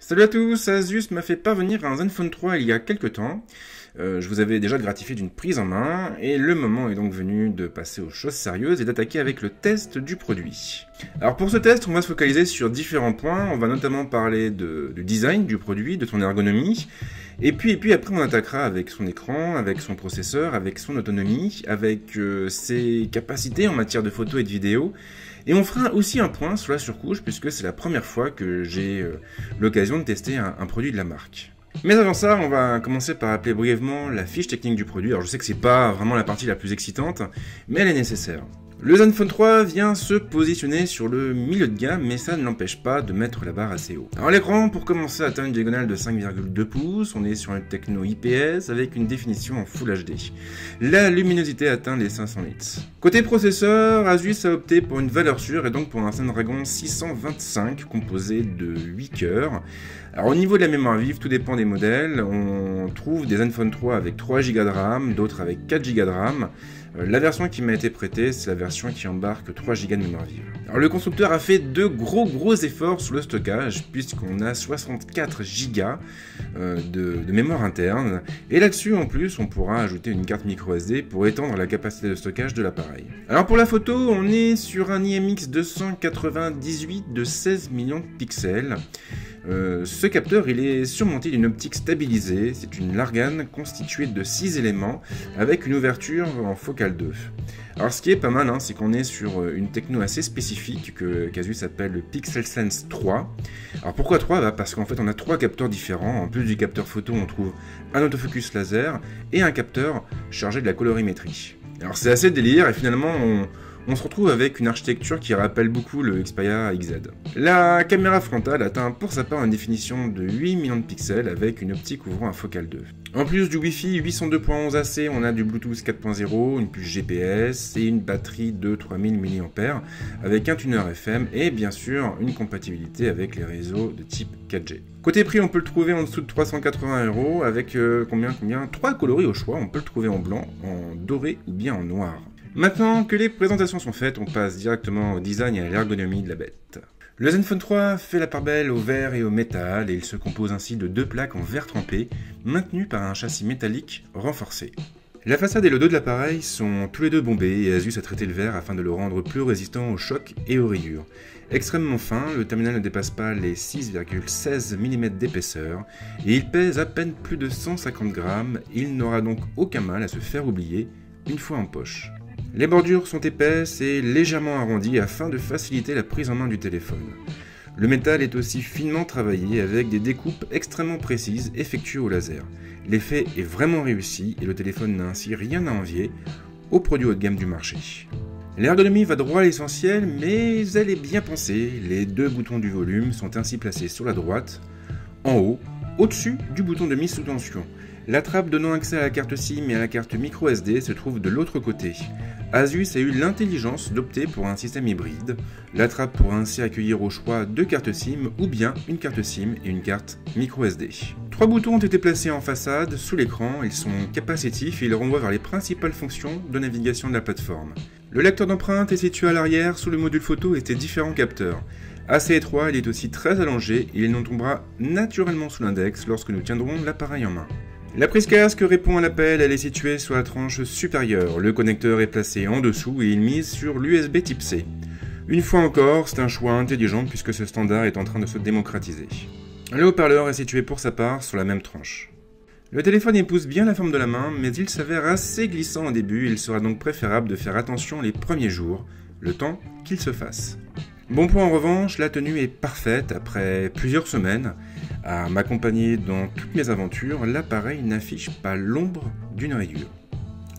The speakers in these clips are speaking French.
Salut à tous, Asus m'a fait parvenir un Zenfone 3 il y a quelques temps. Je vous avais déjà gratifié d'une prise en main, et le moment est donc venu de passer aux choses sérieuses et d'attaquer avec le test du produit. Alors pour ce test, on va se focaliser sur différents points. On va notamment parler du design du produit, de son ergonomie, et puis après on attaquera avec son écran, avec son processeur, avec son autonomie, avec ses capacités en matière de photo et de vidéo. Et on fera aussi un point sur la surcouche, puisque c'est la première fois que j'ai l'occasion de tester un produit de la marque. Mais avant ça, on va commencer par appeler brièvement la fiche technique du produit. Alors je sais que c'est pas vraiment la partie la plus excitante, mais elle est nécessaire. Le Zenfone 3 vient se positionner sur le milieu de gamme, mais ça ne l'empêche pas de mettre la barre assez haut. Alors l'écran, pour commencer, atteint une diagonale de 5,2 pouces, on est sur une techno IPS avec une définition en Full HD. La luminosité atteint les 500 nits. Côté processeur, Asus a opté pour une valeur sûre et donc pour un Snapdragon 625 composé de 8 cœurs. Alors au niveau de la mémoire vive, tout dépend des modèles. On trouve des Zenfone 3 avec 3 Go de RAM, d'autres avec 4 Go de RAM. La version qui m'a été prêtée, c'est la version qui embarque 3 Go de mémoire vive. Alors le constructeur a fait de gros efforts sur le stockage, puisqu'on a 64 Go de mémoire interne, et là-dessus en plus on pourra ajouter une carte micro SD pour étendre la capacité de stockage de l'appareil. Alors pour la photo, on est sur un IMX 298 de 16 millions de pixels. Ce capteur il est surmonté d'une optique stabilisée, c'est une Largan constituée de 6 éléments avec une ouverture en focale 2. Alors ce qui est pas mal, c'est qu'on est sur une techno assez spécifique que qu'Asus appelle le PixelSense 3. Alors pourquoi 3 ? Parce qu'en fait on a 3 capteurs différents. En plus du capteur photo, on trouve un autofocus laser et un capteur chargé de la colorimétrie. Alors c'est assez délire et finalement on se retrouve avec une architecture qui rappelle beaucoup le Xperia XZ. La caméra frontale atteint pour sa part une définition de 8 millions de pixels avec une optique ouvrant un focal 2. En plus du Wi-Fi 802.11 AC, on a du Bluetooth 4.0, une puce GPS et une batterie de 3000 mAh avec un tuner FM et bien sûr une compatibilité avec les réseaux de type 4G. Côté prix, on peut le trouver en dessous de 380 € avec combien 3 coloris au choix. On peut le trouver en blanc, en doré ou bien en noir. Maintenant que les présentations sont faites, on passe directement au design et à l'ergonomie de la bête. Le Zenfone 3 fait la part belle au verre et au métal et il se compose ainsi de 2 plaques en verre trempé maintenues par un châssis métallique renforcé. La façade et le dos de l'appareil sont tous les deux bombés et Asus a traité le verre afin de le rendre plus résistant aux chocs et aux rayures. Extrêmement fin, le terminal ne dépasse pas les 6,16 mm d'épaisseur et il pèse à peine plus de 150 grammes. Il n'aura donc aucun mal à se faire oublier une fois en poche. Les bordures sont épaisses et légèrement arrondies afin de faciliter la prise en main du téléphone. Le métal est aussi finement travaillé avec des découpes extrêmement précises effectuées au laser. L'effet est vraiment réussi et le téléphone n'a ainsi rien à envier aux produits haut de gamme du marché. L'ergonomie va droit à l'essentiel, mais elle est bien pensée. Les 2 boutons du volume sont ainsi placés sur la droite, en haut, au-dessus du bouton de mise sous tension. La trappe donnant accès à la carte SIM et à la carte micro SD se trouve de l'autre côté. Asus a eu l'intelligence d'opter pour un système hybride. La trappe pourra ainsi accueillir au choix 2 cartes SIM ou bien une carte SIM et une carte micro SD. 3 boutons ont été placés en façade, sous l'écran, ils sont capacitifs et ils renvoient vers les principales fonctions de navigation de la plateforme. Le lecteur d'empreintes est situé à l'arrière sous le module photo et ses différents capteurs. Assez étroit, il est aussi très allongé et il nous tombera naturellement sous l'index lorsque nous tiendrons l'appareil en main. La prise casque répond à l'appel, elle est située sur la tranche supérieure. Le connecteur est placé en dessous et il mise sur l'USB type C. Une fois encore, c'est un choix intelligent puisque ce standard est en train de se démocratiser. Le haut-parleur est situé pour sa part sur la même tranche. Le téléphone épouse bien la forme de la main, mais il s'avère assez glissant au début, il sera donc préférable de faire attention les premiers jours, le temps qu'il se fasse. Bon point en revanche, la tenue est parfaite après plusieurs semaines. À m'accompagner dans toutes mes aventures, l'appareil n'affiche pas l'ombre d'une rayure.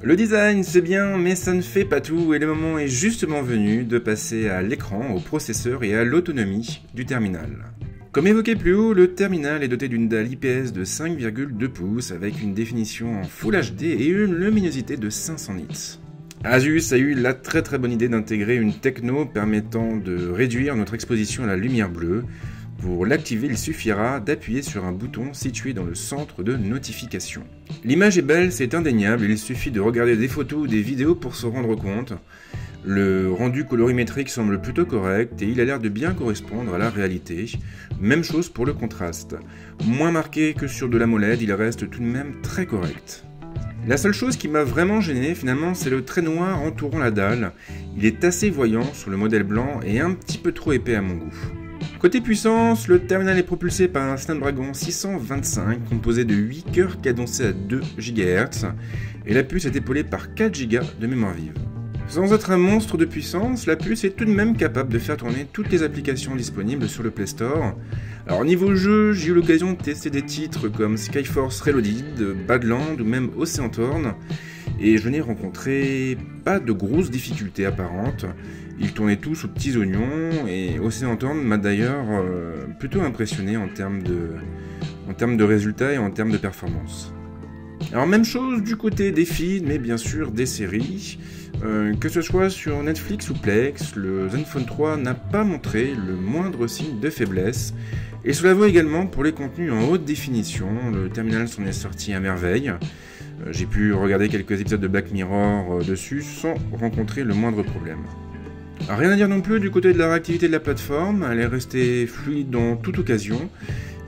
Le design c'est bien, mais ça ne fait pas tout et le moment est justement venu de passer à l'écran, au processeur et à l'autonomie du terminal. Comme évoqué plus haut, le terminal est doté d'une dalle IPS de 5,2 pouces avec une définition en Full HD et une luminosité de 500 nits. Asus a eu la très bonne idée d'intégrer une techno permettant de réduire notre exposition à la lumière bleue. Pour l'activer, il suffira d'appuyer sur un bouton situé dans le centre de notification. L'image est belle, c'est indéniable, il suffit de regarder des photos ou des vidéos pour se rendre compte. Le rendu colorimétrique semble plutôt correct et il a l'air de bien correspondre à la réalité. Même chose pour le contraste. Moins marqué que sur de l'AMOLED, il reste tout de même très correct. La seule chose qui m'a vraiment gêné finalement, c'est le trait noir entourant la dalle. Il est assez voyant sur le modèle blanc et un petit peu trop épais à mon goût. Côté puissance, le terminal est propulsé par un Snapdragon 625 composé de 8 cœurs cadencés à 2 GHz et la puce est épaulée par 4 Go de mémoire vive. Sans être un monstre de puissance, la puce est tout de même capable de faire tourner toutes les applications disponibles sur le Play Store. Alors niveau jeu, j'ai eu l'occasion de tester des titres comme Skyforce Reloaded, Badlands ou même Oceantorn, et je n'ai rencontré pas de grosses difficultés apparentes. Ils tournaient tous aux petits oignons, et Oceantorn m'a d'ailleurs plutôt impressionné en termes de résultats et en termes de performance. Alors même chose du côté des films et bien sûr des séries. Que ce soit sur Netflix ou Plex, le Zenfone 3 n'a pas montré le moindre signe de faiblesse. Et cela vaut également pour les contenus en haute définition, le terminal s'en est sorti à merveille. J'ai pu regarder quelques épisodes de Black Mirror dessus sans rencontrer le moindre problème. Rien à dire non plus du côté de la réactivité de la plateforme, elle est restée fluide dans toute occasion,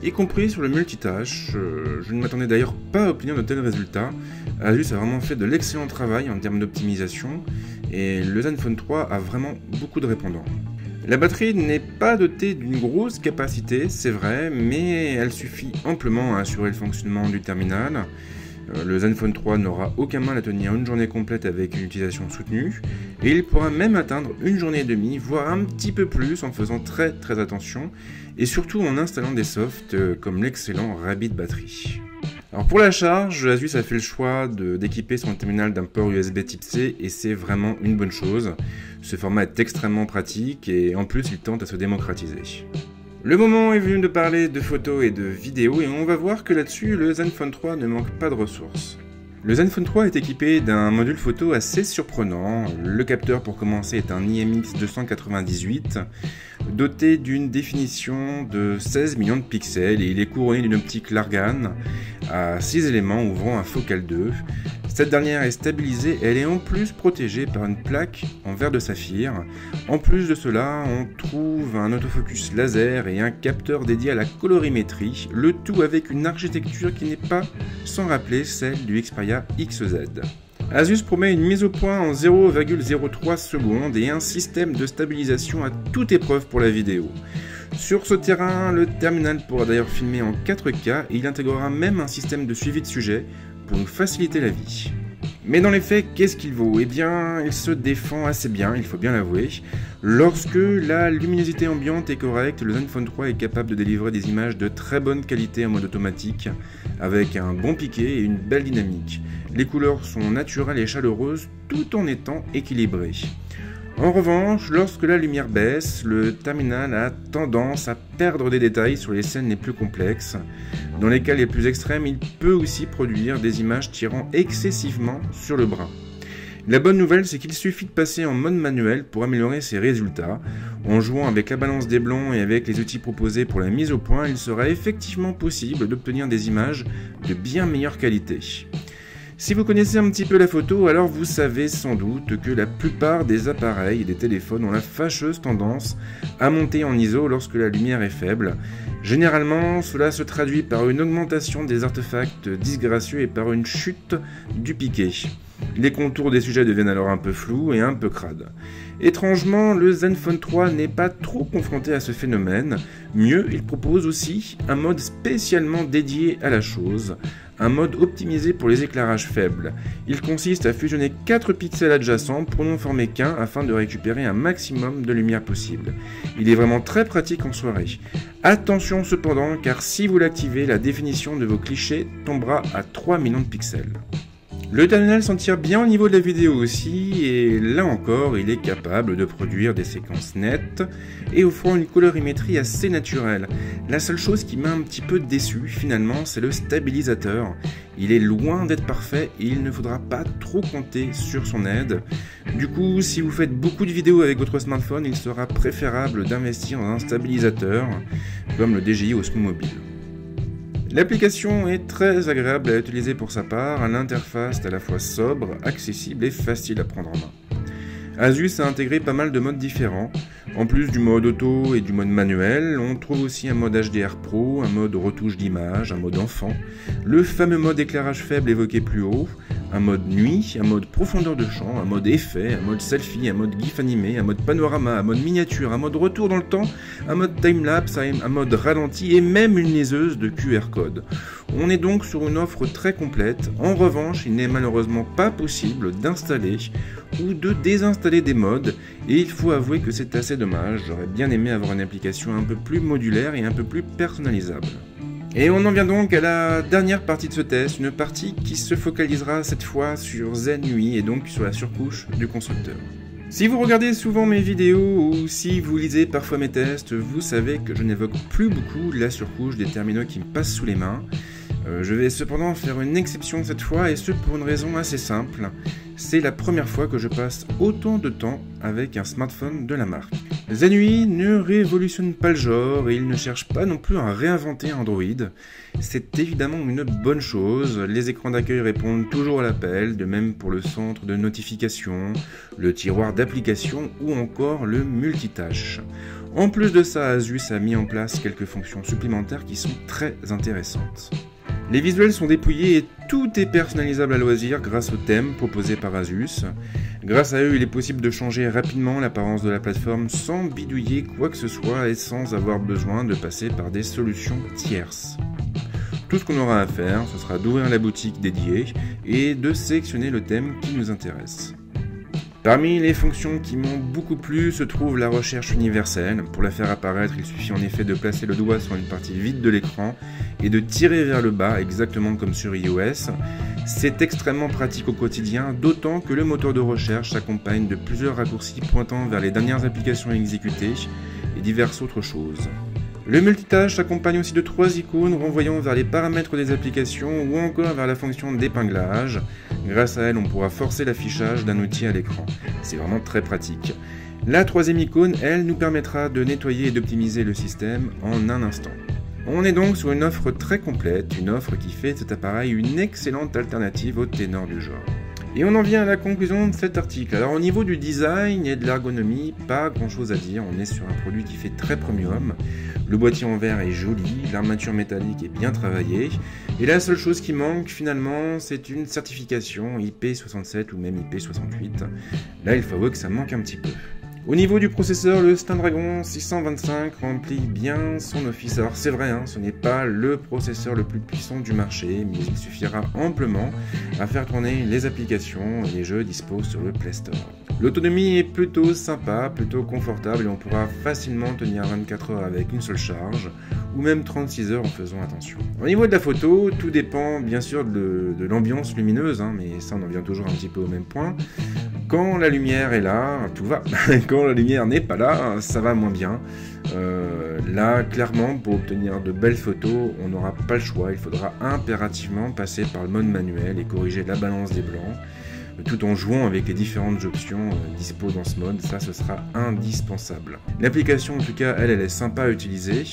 y compris sur le multitâche. Je ne m'attendais d'ailleurs pas à obtenir de tels résultats. Asus a vraiment fait de l'excellent travail en termes d'optimisation, et le Zenfone 3 a vraiment beaucoup de répondants. La batterie n'est pas dotée d'une grosse capacité, c'est vrai, mais elle suffit amplement à assurer le fonctionnement du terminal. Le Zenfone 3 n'aura aucun mal à tenir une journée complète avec une utilisation soutenue, et il pourra même atteindre une journée et demie, voire un petit peu plus en faisant très attention, et surtout en installant des softs comme l'excellent Rabbit Battery. Alors pour la charge, Asus a fait le choix d'équiper son terminal d'un port USB type C, et c'est vraiment une bonne chose. Ce format est extrêmement pratique, et en plus il tente à se démocratiser. Le moment est venu de parler de photos et de vidéos, et on va voir que là-dessus, le Zenfone 3 ne manque pas de ressources. Le Zenfone 3 est équipé d'un module photo assez surprenant. Le capteur pour commencer est un IMX 298, doté d'une définition de 16 millions de pixels, et il est couronné d'une optique Largan à 6 éléments ouvrant un focal 2. Cette dernière est stabilisée et elle est en plus protégée par une plaque en verre de saphir. En plus de cela, on trouve un autofocus laser et un capteur dédié à la colorimétrie, le tout avec une architecture qui n'est pas sans rappeler celle du Xperia XZ. Asus promet une mise au point en 0,03 secondes et un système de stabilisation à toute épreuve pour la vidéo. Sur ce terrain, le terminal pourra d'ailleurs filmer en 4K et il intégrera même un système de suivi de sujet pour nous faciliter la vie. Mais dans les faits, qu'est-ce qu'il vaut? Eh bien, il se défend assez bien, il faut bien l'avouer. Lorsque la luminosité ambiante est correcte, le Zenfone 3 est capable de délivrer des images de très bonne qualité en mode automatique, avec un bon piqué et une belle dynamique. Les couleurs sont naturelles et chaleureuses tout en étant équilibrées. En revanche, lorsque la lumière baisse, le terminal a tendance à perdre des détails sur les scènes les plus complexes. Dans les cas les plus extrêmes, il peut aussi produire des images tirant excessivement sur le bras. La bonne nouvelle, c'est qu'il suffit de passer en mode manuel pour améliorer ses résultats. En jouant avec la balance des blancs et avec les outils proposés pour la mise au point, il sera effectivement possible d'obtenir des images de bien meilleure qualité. Si vous connaissez un petit peu la photo, alors vous savez sans doute que la plupart des appareils et des téléphones ont la fâcheuse tendance à monter en ISO lorsque la lumière est faible. Généralement, cela se traduit par une augmentation des artefacts disgracieux et par une chute du piqué. Les contours des sujets deviennent alors un peu flous et un peu crades. Étrangement, le Zenfone 3 n'est pas trop confronté à ce phénomène. Mieux, il propose aussi un mode spécialement dédié à la chose, un mode optimisé pour les éclairages faibles. Il consiste à fusionner 4 pixels adjacents pour n'en former qu'un afin de récupérer un maximum de lumière possible. Il est vraiment très pratique en soirée. Attention cependant, car si vous l'activez, la définition de vos clichés tombera à 3 millions de pixels. Le terminal s'en tire bien au niveau de la vidéo aussi, et là encore, il est capable de produire des séquences nettes et offrant une colorimétrie assez naturelle. La seule chose qui m'a un petit peu déçu finalement, c'est le stabilisateur. Il est loin d'être parfait et il ne faudra pas trop compter sur son aide. Du coup, si vous faites beaucoup de vidéos avec votre smartphone, il sera préférable d'investir dans un stabilisateur comme le DJI Osmo Mobile. L'application est très agréable à utiliser pour sa part, l'interface est à la fois sobre, accessible et facile à prendre en main. Asus a intégré pas mal de modes différents. En plus du mode auto et du mode manuel, on trouve aussi un mode HDR Pro, un mode retouche d'image, un mode enfant, le fameux mode éclairage faible évoqué plus haut, un mode nuit, un mode profondeur de champ, un mode effet, un mode selfie, un mode gif animé, un mode panorama, un mode miniature, un mode retour dans le temps, un mode timelapse, un mode ralenti et même une liseuse de QR code. On est donc sur une offre très complète. En revanche, il n'est malheureusement pas possible d'installer ou de désinstaller des modes et il faut avouer que c'est assez dommage. J'aurais bien aimé avoir une application un peu plus modulaire et un peu plus personnalisable. Et on en vient donc à la dernière partie de ce test, une partie qui se focalisera cette fois sur Zen UI et donc sur la surcouche du constructeur. Si vous regardez souvent mes vidéos ou si vous lisez parfois mes tests, vous savez que je n'évoque plus beaucoup la surcouche des terminaux qui me passent sous les mains. Je vais cependant faire une exception cette fois et ce pour une raison assez simple. C'est la première fois que je passe autant de temps avec un smartphone de la marque. Zen UI ne révolutionne pas le genre et il ne cherche pas non plus à réinventer Android. C'est évidemment une bonne chose, les écrans d'accueil répondent toujours à l'appel, de même pour le centre de notification, le tiroir d'application ou encore le multitâche. En plus de ça, Asus a mis en place quelques fonctions supplémentaires qui sont très intéressantes. Les visuels sont dépouillés et tout est personnalisable à loisir grâce aux thèmes proposés par Asus. Grâce à eux, il est possible de changer rapidement l'apparence de la plateforme sans bidouiller quoi que ce soit et sans avoir besoin de passer par des solutions tierces. Tout ce qu'on aura à faire, ce sera d'ouvrir la boutique dédiée et de sélectionner le thème qui nous intéresse. Parmi les fonctions qui m'ont beaucoup plu se trouve la recherche universelle. Pour la faire apparaître, il suffit en effet de placer le doigt sur une partie vide de l'écran et de tirer vers le bas, exactement comme sur iOS. C'est extrêmement pratique au quotidien, d'autant que le moteur de recherche s'accompagne de plusieurs raccourcis pointant vers les dernières applications exécutées et diverses autres choses. Le multitâche s'accompagne aussi de 3 icônes renvoyant vers les paramètres des applications ou encore vers la fonction d'épinglage. Grâce à elle, on pourra forcer l'affichage d'un outil à l'écran. C'est vraiment très pratique. La 3e icône, elle, nous permettra de nettoyer et d'optimiser le système en un instant. On est donc sur une offre très complète, une offre qui fait de cet appareil une excellente alternative au ténor du genre. Et on en vient à la conclusion de cet article. Alors au niveau du design et de l'ergonomie, pas grand chose à dire, on est sur un produit qui fait très premium. Le boîtier en verre est joli, l'armature métallique est bien travaillée, et la seule chose qui manque finalement, c'est une certification IP67 ou même IP68. Là il faut avouer que ça manque un petit peu. Au niveau du processeur, le Snapdragon 625 remplit bien son office. Alors c'est vrai, ce n'est pas le processeur le plus puissant du marché, mais il suffira amplement à faire tourner les applications et les jeux dispo sur le Play Store. L'autonomie est plutôt sympa, plutôt confortable et on pourra facilement tenir 24 heures avec une seule charge ou même 36 heures en faisant attention. Au niveau de la photo, tout dépend bien sûr de l'ambiance lumineuse, mais ça on en vient toujours un petit peu au même point. Quand la lumière est là, tout va. Quand la lumière n'est pas là, ça va moins bien. Là, clairement, pour obtenir de belles photos, on n'aura pas le choix. Il faudra impérativement passer par le mode manuel et corriger la balance des blancs, tout en jouant avec les différentes options dispo dans ce mode. Ça, ce sera indispensable. L'application, en tout cas, elle est sympa à utiliser.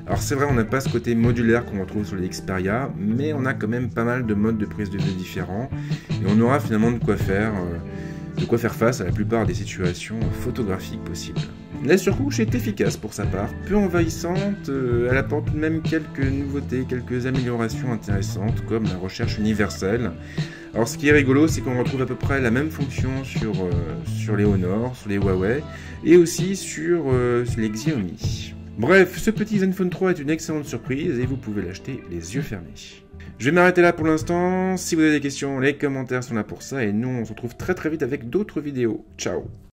Alors c'est vrai, on n'a pas ce côté modulaire qu'on retrouve sur les Xperia, mais on a quand même pas mal de modes de prise de vue différents. Et on aura finalement de quoi faire face à la plupart des situations photographiques possibles. La surcouche est efficace pour sa part, peu envahissante, elle apporte même quelques nouveautés, quelques améliorations intéressantes comme la recherche universelle. Alors ce qui est rigolo, c'est qu'on retrouve à peu près la même fonction sur les Honor, sur les Huawei et aussi sur les Xiaomi. Bref, ce petit Zenfone 3 est une excellente surprise et vous pouvez l'acheter les yeux fermés. Je vais m'arrêter là pour l'instant. Si vous avez des questions, les commentaires sont là pour ça. Et nous, on se retrouve très très vite avec d'autres vidéos. Ciao!